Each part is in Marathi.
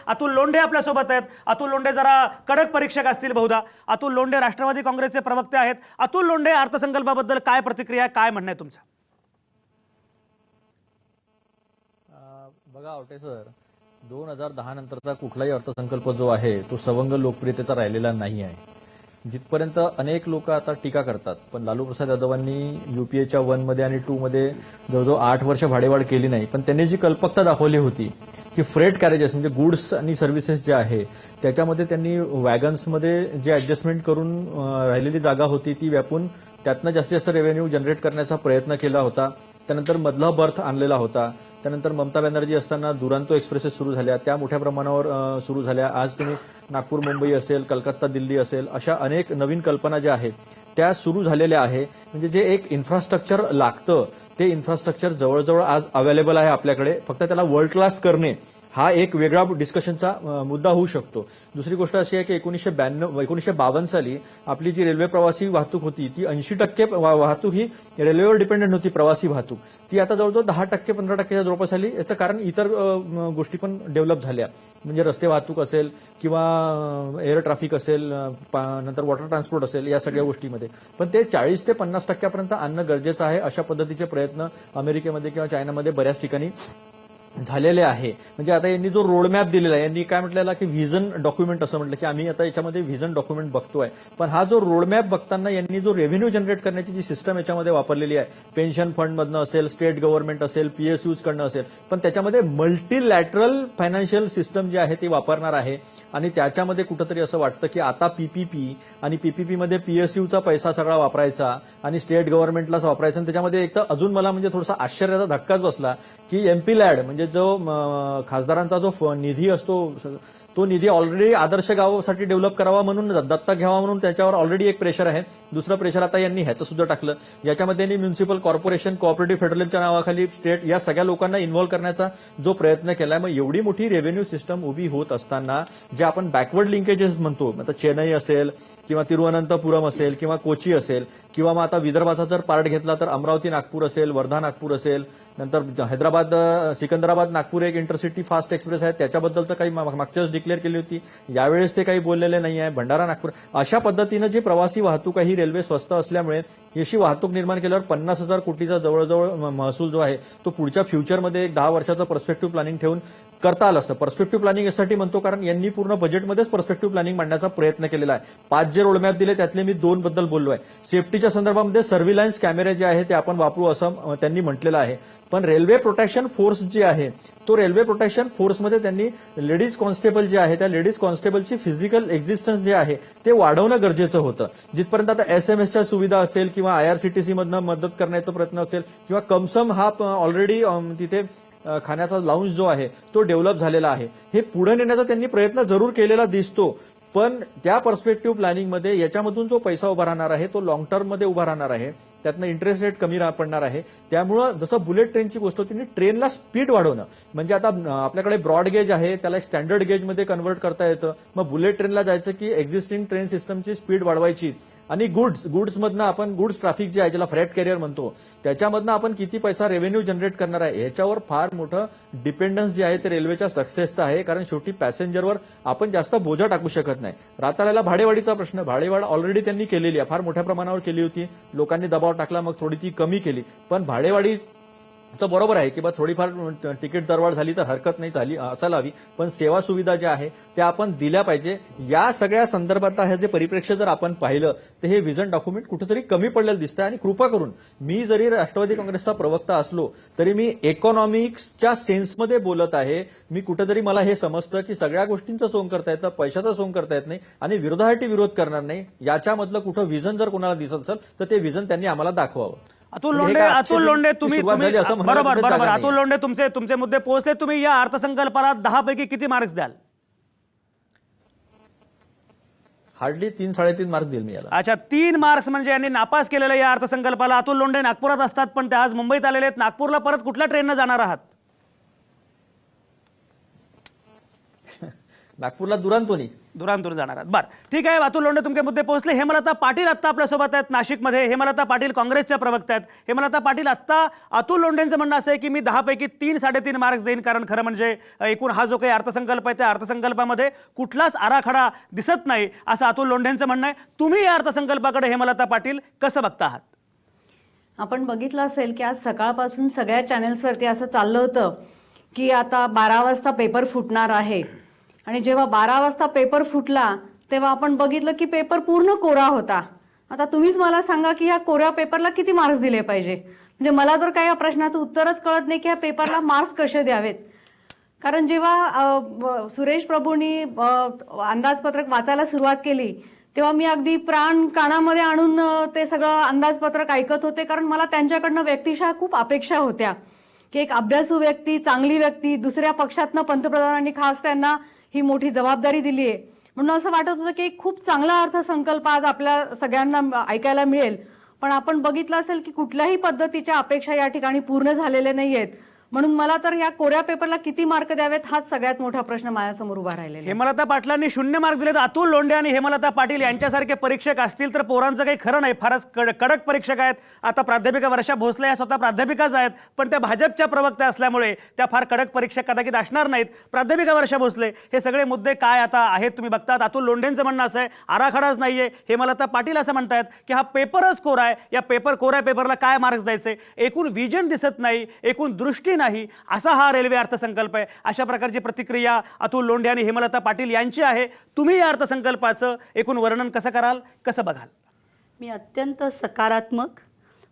अतुल लोंढे आपल्यासोबत आहेत. अतुल लोंढे जरा कडक परीक्षक असतील बहुधा. अतुल लोंढे राष्ट्रवादी काँग्रेसचे प्रवक्ते आहेत. अतुल लोंढे, अर्थसंकल्पाबद्दल काय प्रतिक्रिया, काय म्हणणं आहे तुमचं? बघा आवटे सर, 2010 नंतरचा कुठलाही अर्थसंकल्प जो आहे तो सवंग लोकप्रियतेचा राहिलेला नाही आहे. जिथपर्यंत अनेक लोक आता टीका करतात, पण लालू प्रसाद यादवांनी युपीएच्या 1 मध्ये आणि 2 मध्ये जवळजवळ 8 वर्ष भाडेवाढ केली नाही, पण त्यांनी जी कल्पकता दाखवली होती की फ्रेट कॅरेजेस म्हणजे गुड्स आणि सर्व्हिसेस जे आहे त्याच्यामध्ये त्यांनी वॅगन्समध्ये जे ऍडजस्टमेंट करून राहिलेली जागा होती ती व्यापून त्यातनं जास्तीत जास्त रेव्हेन्यू जनरेट करण्याचा प्रयत्न केला होता. त्यानंतर मधला बर्थ आणलेला होता. त्यानंतर ममता बॅनर्जी असताना दुरांतो एक्सप्रेसेस सुरू झाल्या, त्या मोठ्या प्रमाणावर सुरू झाल्या. आज तुम्ही नागपूर मुंबई असेल, कलकत्ता दिल्ली असेल, अशा अनेक नवीन कल्पना ज्या आहेत त्या सुरू झालेल्या आहे. म्हणजे जे एक इन्फ्रास्ट्रक्चर लागतं ते इन्फ्रास्ट्रक्चर जवळजवळ आज अवेलेबल आहे आपल्याकडे. फक्त त्याला वर्ल्ड क्लास करणे हा एक वेगळा डिस्कशनचा मुद्दा होऊ शकतो. दुसरी गोष्ट अशी आहे की 1952 साली आपली जी रेल्वे प्रवासी वाहतूक होती ती 80% वाहतूक ही रेल्वेवर डिपेंडंट होती. प्रवासी वाहतूक ती आता जवळजवळ 10% 15%च्या जवळपास आली. याचं कारण इतर गोष्टी पण डेव्हलप झाल्या, म्हणजे रस्ते वाहतूक असेल किंवा एअर ट्रॅफिक असेल, नंतर वॉटर ट्रान्सपोर्ट असेल, या सगळ्या गोष्टीमध्ये. पण ते 40% ते 50% आणणं गरजेचं आहे. अशा पद्धतीचे प्रयत्न अमेरिकेमध्ये किंवा चायनामध्ये बऱ्याच ठिकाणी झालेले आहे. म्हणजे आता यांनी जो रोडमॅप दिलेला आहे, यांनी काय म्हटलेला की व्हिजन डॉक्युमेंट असं म्हटलं की आम्ही आता याच्यामध्ये व्हिजन डॉक्युमेंट बघतोय. पण हा जो रोडमॅप बघताना यांनी जो रेव्हेन्यू जनरेट करण्याची जी सिस्टम याच्यामध्ये वापरलेली आहे, पेन्शन फंडमधनं असेल, स्टेट गव्हर्नमेंट असेल, पीएसयूज कडनं असेल, पण त्याच्यामध्ये मल्टीलॅटरल फायनान्शियल सिस्टम जी आहे ती वापरणार आहे. आणि त्याच्यामध्ये कुठंतरी असं वाटतं की आता पीपीपी आणि पीपीपीमध्ये पीएसयूचा पैसा सगळा वापरायचा आणि स्टेट गव्हर्नमेंटलाच वापरायचा. आणि त्याच्यामध्ये एक तर अजून मला म्हणजे थोडासा आश्चर्याचा धक्काच बसला की एमपी लॅड म्हणजे जो खासदारांचा जो निधी असतो तो निधी ऑलरेडी आदर्श गावासाठी डेव्हलप करावा म्हणून, दत्तक घ्यावा म्हणून त्याच्यावर ऑलरेडी एक प्रेशर आहे. दुसरं प्रेशर आता यांनी ह्याचं सुद्धा टाकलं. याच्यामध्ये यांनी म्युन्सिपल कॉर्पोरेशन, कोऑपरेटिव्ह फेडरलिझमच्या नावाखाली स्टेट या सगळ्या लोकांना इन्व्हॉल्व करण्याचा जो प्रयत्न केलाय. मग एवढी मोठी रेव्हेन्यू सिस्टम उभी होत असताना जे आपण बॅकवर्ड लिंकेजेस म्हणतो, आता चेन्नई असेल किंवा तिरुवनंतपुरम असेल किंवा कोची असेल किंवा मग आता विदर्भाचा जर पार्ट घेतला तर अमरावती नागपूर असेल, वर्धा नागपूर असेल, नंतर हैदराबाद सिकंदराबाद नागपूर एक इंटरसिटी फास्ट एक्सप्रेस आहे, त्याच्याबद्दलचं काही मागच्याच डिक्लेअर केली होती. यावेळेस ते काही बोललेले नाही आहे. भंडारा नागपूर अशा पद्धतीनं जे प्रवासी वाहतूक आहे ही रेल्वे स्वस्त असल्यामुळे अशी वाहतूक निर्माण केल्यावर 50,000 कोटीचा जवळजवळ महसूल जो आहे तो पुढच्या फ्युचरमध्ये एक 10 वर्षाचं पर्स्पेक्टिव्ह प्लॅनिंग ठेवून करता आलं असतं. पर्स्पेक्टिव्ह प्लॅनिंग यासाठी म्हणतो कारण यांनी पूर्ण बजेटमध्येच पर्स्पेक्टिव्ह प्लॅनिंग मांडण्याचा प्रयत्न केलेला आहे. 5 जे रोडमॅप दिले त्यातले मी 2 बद्दल बोललोय. सेफ्टीच्या संदर्भामध्ये सर्व्हिलन्स कॅमेरे जे आहे ते आपण वापरू असं त्यांनी म्हटलेलं आहे. पण रेल्वे प्रोटेक्शन फोर्स जी आहे तो रेल्वे प्रोटेक्शन फोर्समध्ये त्यांनी लेडीज कॉन्स्टेबल जे आहे त्या लेडीज कॉन्स्टेबलची फिजिकल एक्झिस्टन्स जे आहे ते वाढवणं गरजेचं होतं. जिथपर्यंत आता एसएमएसच्या सुविधा असेल किंवा आयआरसीटीसी मधनं मदत करण्याचा प्रयत्न असेल किंवा कमसम हा ऑलरेडी तिथे खाण्याचा लाऊंज जो आहे तो डेव्हलप झालेला आहे. हे पुढे नेण्याचा त्यांनी प्रयत्न जरूर केलेला दिसतो. पण त्या पर्स्पेक्टिव्ह प्लॅनिंगमध्ये याच्यामधून जो पैसा उभा राहणार आहे तो लॉंग टर्ममध्ये उभा राहणार आहे. त्यातनं इंटरेस्ट रेट कमी पडणार आहे. त्यामुळं जसं बुलेट ट्रेनची गोष्ट होती, ट्रेनला स्पीड वाढवणं म्हणजे आता आपल्याकडे ब्रॉड गेज आहे त्याला एक स्टँडर्ड गेजमध्ये कन्व्हर्ट करता येतं. मग बुलेट ट्रेनला जायचं की एक्झिस्टिंग ट्रेन सिस्टमची स्पीड वाढवायची आणि गुड्समधनं आपण गुड्स ट्रॅफिक जे आहे ज्याला फ्रेट कॅरियर म्हणतो त्याच्यामधनं आपण किती पैसा रेव्हेन्यू जनरेट करणार आहे याच्यावर फार मोठं डिपेंडन्स जे आहे ते रेल्वेच्या सक्सेसचं आहे. कारण शेवटी पॅसेंजरवर आपण जास्त बोजा टाकू शकत नाही. राताळ्याला भाडेवाढीचा प्रश्न, भाडेवाढ ऑलरेडी त्यांनी केलेली आहे, फार मोठ्या प्रमाणावर केली होती. लोकांनी दबाव टाकला, मग थोडी ती कमी केली. पण भाडेवाढीचं बरोबर आहे की बा थोडीफार तिकीट दरवाढ झाली तर हरकत नाही, झाली असायला हवी. पण सेवा सुविधा ज्या आहे त्या आपण दिल्या पाहिजे. या सगळ्या संदर्भातला हे जे परिप्रेक्ष्य जर आपण पाहिलं तर हे व्हिजन डॉक्युमेंट कुठेतरी कमी पडलेलं दिसतंय. आणि कृपा करून मी जरी राष्ट्रवादी काँग्रेसचा प्रवक्ता असलो तरी मी इकॉनॉमिक्सच्या सेन्समध्ये बोलत आहे. मी कुठेतरी मला हे समजतं की सगळ्या गोष्टींचं सोंग करता येतं, पैशाचा सोंग करता येत नाही आणि विरोधासाठी विरोध करणार नाही. याच्यामधलं कुठं व्हिजन जर कोणाला दिसत असेल तर ते व्हिजन त्यांनी आम्हाला दाखवावं. अतुल लोंढे तुम्ही बरोबर अतुल लोंढे तुमचे मुद्दे पोहोचले. तुम्ही या अर्थसंकल्पाला 10 पैकी किती मार्क्स द्याल? हार्डली 3-3.5 मार्क देईल मी याला. अच्छा, 3 मार्क्स म्हणजे यांनी नापास केलेलं या अर्थसंकल्पाला. अतुल लोंढे नागपुरात असतात पण ते आज मुंबईत आलेले आहेत. नागपूरला परत कुठल्या ट्रेननं जाणार आहात? नागपूरला दुरांतोनी दुरांतूर जाणार आहात. बरं, ठीक आहे. अतुल लोंढे तुमचे मुद्दे पोहोचले. हेमलता पाटील आत्ता आपल्यासोबत आहेत नाशिकमध्ये. हेमलता पाटील काँग्रेसच्या प्रवक्त्या आहेत. हेमलता पाटील, आत्ता अतुल लोंढेंचं म्हणणं असं आहे की मी 10 पैकी 3-3.5 मार्क्स देईन, कारण खरं म्हणजे एकूण हा जो काही अर्थसंकल्प आहे त्या अर्थसंकल्पामध्ये कुठलाच आराखडा दिसत नाही, असं अतुल लोंढेंचं म्हणणं आहे. तुम्ही या अर्थसंकल्पाकडे हेमलता पाटील कसं बघता आहात? आपण बघितलं असेल की आज सकाळपासून सगळ्या चॅनेल्सवरती असं चाललं होतं की आता 12 वाजता पेपर फुटणार आहे, आणि जेव्हा 12 वाजता पेपर फुटला तेव्हा आपण बघितलं की पेपर पूर्ण कोरा होता. आता तुम्हीच मला सांगा की ह्या कोऱ्या पेपरला किती मार्क्स दिले पाहिजे. म्हणजे मला तर काही या प्रश्नाचं उत्तरच कळत नाही की ह्या पेपरला मार्क्स कसे द्यावेत. कारण जेव्हा सुरेश प्रभूंनी अंदाजपत्रक वाचायला सुरुवात केली तेव्हा मी अगदी प्राण कानामध्ये आणून ते सगळं अंदाजपत्रक ऐकत होते, कारण मला त्यांच्याकडनं व्यक्तिशः खूप अपेक्षा होत्या की एक अभ्यासू व्यक्ती, चांगली व्यक्ती, दुसऱ्या पक्षातनं पंतप्रधानांनी खास त्यांना ही मोठी जबाबदारी दिली आहे म्हणून असं वाटत होतं की खूप चांगला अर्थसंकल्प आज आपल्या सगळ्यांना ऐकायला मिळेल. पण आपण बघितलं असेल की कुठल्याही पद्धतीच्या अपेक्षा या ठिकाणी पूर्ण झालेल्या नाहीयेत. म्हणून मला तर या कोऱ्या पेपरला किती मार्क द्यावेत हाच सगळ्यात मोठा प्रश्न माझ्यासमोर उभा राहिलेला आहे. हेमलता पाटलांनी 0 मार्क दिले तर अतुल लोंढे आणि हेमलता पाटील यांच्यासारखे परीक्षक असतील तर पोरांचं काही खरं नाही. फारच कडक परीक्षक आहेत. आता प्राध्यापिका वर्षा भोसले या स्वतः प्राध्यापिकाच आहेत, पण त्या भाजपच्या प्रवक्त्या असल्यामुळे त्या फार कडक परीक्षक कदाचित असणार नाहीत. प्राध्यापिका वर्षा भोसले, हे सगळे मुद्दे काय आता आहेत तुम्ही बघतात. अतुल लोंढेंचं म्हणणं असं आहे आराखडाच नाहीये. हेमलता पाटील असं म्हणतायत की हा पेपरच कोरा आहे, या कोऱ्या पेपरला काय मार्क्स द्यायचे, एकूण विजन दिसत नाही, एकूण दृष्टी नाही, असा हा रेल्वे अर्थसंकल्प आहे. अशा प्रकारची प्रतिक्रिया अतुल लोंढे आणि हेमलता पाटील यांची आहे. तुम्ही या अर्थसंकल्पाचं एकूण वर्णन कसं कराल, कसं बघाल? मी अत्यंत सकारात्मक,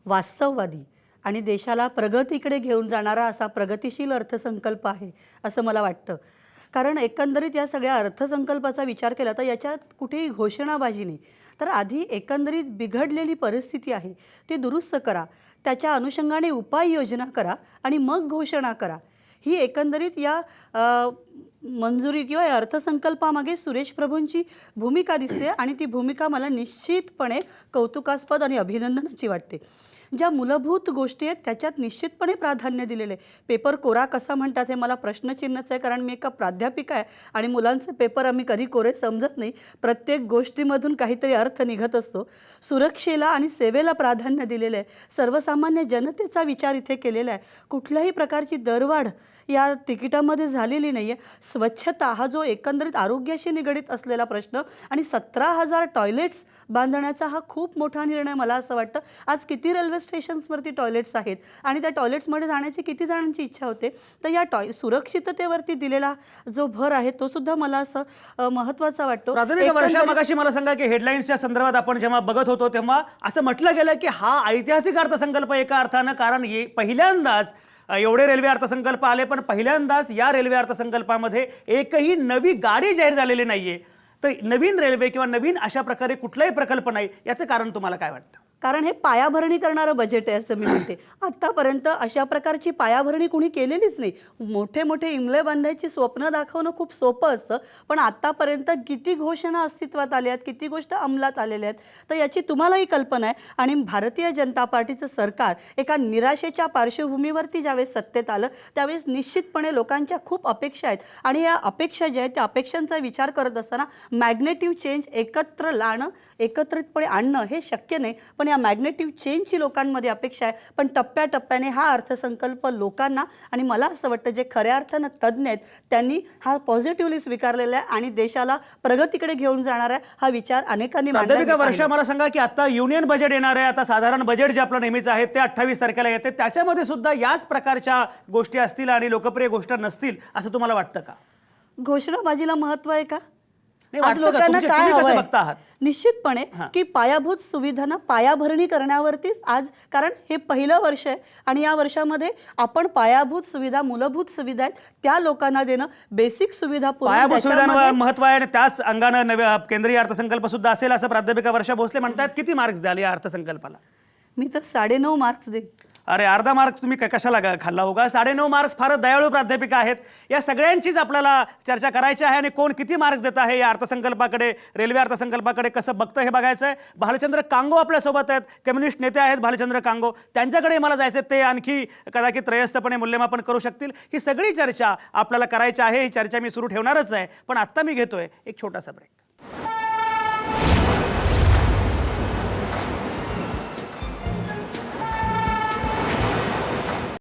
वास्तववादी आणि देशाला प्रगतीकडे घेऊन जाणारा असा प्रगतिशील अर्थसंकल्प आहे असं मला वाटतं. कारण एकंदरीत या सगळ्या अर्थसंकल्पाचा विचार केला तर याच्यात कुठेही घोषणाबाजी नाही, तर आधी एकंदरीत बिघडलेली परिस्थिती आहे ती दुरुस्त करा, त्याच्या अनुषंगाने उपाययोजना करा आणि मग घोषणा करा. ही एकंदरीत या मंजुरी किंवा या अर्थसंकल्पामागे सुरेश प्रभूंची भूमिका दिसते आणि ती भूमिका मला निश्चितपणे कौतुकास्पद आणि अभिनंदनाची वाटते. ज्या मूलभूत गोष्टी आहेत त्याच्यात निश्चितपणे प्राधान्य दिलेले आहे. पेपर कोरा कसा म्हणतात हे मला प्रश्नचिन्हच आहे, कारण मी एका प्राध्यापिका आहे आणि मुलांचे पेपर आम्ही कधी कोरे समजत नाही. प्रत्येक गोष्टीमधून काहीतरी अर्थ निघत असतो. सुरक्षेला आणि सेवेला प्राधान्य दिलेलं आहे. सर्वसामान्य जनतेचा विचार इथे केलेला आहे. कुठल्याही प्रकारची दरवाढ या तिकिटामध्ये झालेली नाही आहे. स्वच्छता हा जो एकंदरीत आरोग्याशी निगडीत असलेला प्रश्न आणि 17,000 टॉयलेट्स बांधण्याचा हा खूप मोठा निर्णय मला असं वाटतं. आज किती रेल्वे स्टेशन्सवरती टॉयलेट्स आहेत आणि त्या टॉयलेट्समध्ये जाण्याची किती जणांची इच्छा होते. तर या सुरक्षिततेवरती दिलेला जो भर आहे तो सुद्धा मला असं महत्त्वाचा वाटतो. प्राथमिक वर्षा, मगाशी मला सांगा की हेडलाईन्सच्या संदर्भात आपण जेव्हा बघत होतो तेव्हा असं म्हटलं गेलं की हा ऐतिहासिक अर्थसंकल्प एका अर्थानं, कारण पहिल्यांदाच एवढे रेल्वे अर्थसंकल्प आले पण पहिल्यांदाच या रेल्वे अर्थसंकल्पामध्ये एकही नवी गाडी जाहीर झालेली नाहीये. तर नवीन रेल्वे किंवा नवीन अशा प्रकारे कुठलाही प्रकल्प नाही, याचं कारण तुम्हाला काय वाटतं? कारण हे पायाभरणी करणारं बजेट आहे असं मी म्हणते. आत्तापर्यंत अशा प्रकारची पायाभरणी कुणी केलेलीच नाही. मोठे मोठे इमले बांधायची स्वप्न दाखवणं खूप सोपं असतं, पण आत्तापर्यंत किती घोषणा अस्तित्वात आल्या आहेत, किती गोष्ट अंमलात आलेल्या आहेत, तर याची तुम्हालाही कल्पना आहे. आणि भारतीय जनता पार्टीचं सरकार एका निराशेच्या पार्श्वभूमीवरती ज्यावेळेस सत्तेत आलं त्यावेळेस निश्चितपणे लोकांच्या खूप अपेक्षा आहेत आणि या अपेक्षा ज्या आहेत त्या अपेक्षांचा विचार करत असताना मॅग्नेटिव्ह चेंज एकत्र लाणं, एकत्रितपणे आणणं हे शक्य नाही. पण या मॅग्नेटिव्ह चेंजची लोकांमध्ये अपेक्षा आहे. पण टप्प्याटप्प्याने हा अर्थसंकल्प लोकांना, आणि मला असं वाटतं जे खऱ्या अर्थानं तज्ज्ञ आहेत त्यांनी हा पॉझिटिव्हली स्वीकारलेला आहे आणि देशाला प्रगतीकडे घेऊन जाणार आहे हा विचार अनेकांनी मांडला. प्राध्यापिका वर्षा, मला सांगा की आता युनियन बजेट येणार आहे. आता साधारण बजेट जे आपलं नेहमीच आहे ते 28 तारखेला येते. त्याच्यामध्ये सुद्धा याच प्रकारच्या गोष्टी असतील आणि लोकप्रिय गोष्टी नसतील असं तुम्हाला वाटतं का? घोषणाबाजीला महत्व आहे का? नाही, आज वाटतं का? लोकांना तुमचे- काय तुम्ही कसं हवंय? बघता आहात? निश्चितपणे की पायाभूत सुविधांना पायाभरणी करण्यावरतीच आज, कारण हे पहिलं वर्ष आहे आणि या वर्षामध्ये आपण पायाभूत सुविधा, मूलभूत सुविधा आहेत त्या लोकांना देणं, बेसिक सुविधा पुरवणं, पायाभूत सुविधांवर त्याच्यामध्ये महत्व आहे आणि त्याच अंगानं नवे केंद्रीय अर्थसंकल्प सुद्धा असेल असं प्राध्यापिका वर्षा भोसले म्हणतात. किती मार्क्स द्याल या अर्थसंकल्पाला? मी तर 9.5 मार्क्स देईन. अरे अर्धा मार्क्स तुम्ही कशाला खाल्ला होगा? 9.5 मार्क्स फारच दयाळू प्राध्यापिका आहेत. या सगळ्यांचीच आपल्याला चर्चा करायची आहे आणि कोण किती मार्क्स देत आहे या अर्थसंकल्पाकडे, रेल्वे अर्थसंकल्पाकडे कसं बघतं हे बघायचं आहे. भालचंद्र कांगो आपल्यासोबत आहेत, कम्युनिस्ट नेते आहेत भालचंद्र कांगो, त्यांच्याकडे मला जायचं, ते आणखी कदाचित त्रयस्थपणे मूल्यमापन करू शकतील. ही सगळी चर्चा आपल्याला करायची आहे. ही चर्चा मी सुरू ठेवणारच आहे, पण आत्ता मी घेतोय एक छोटासा ब्रेक.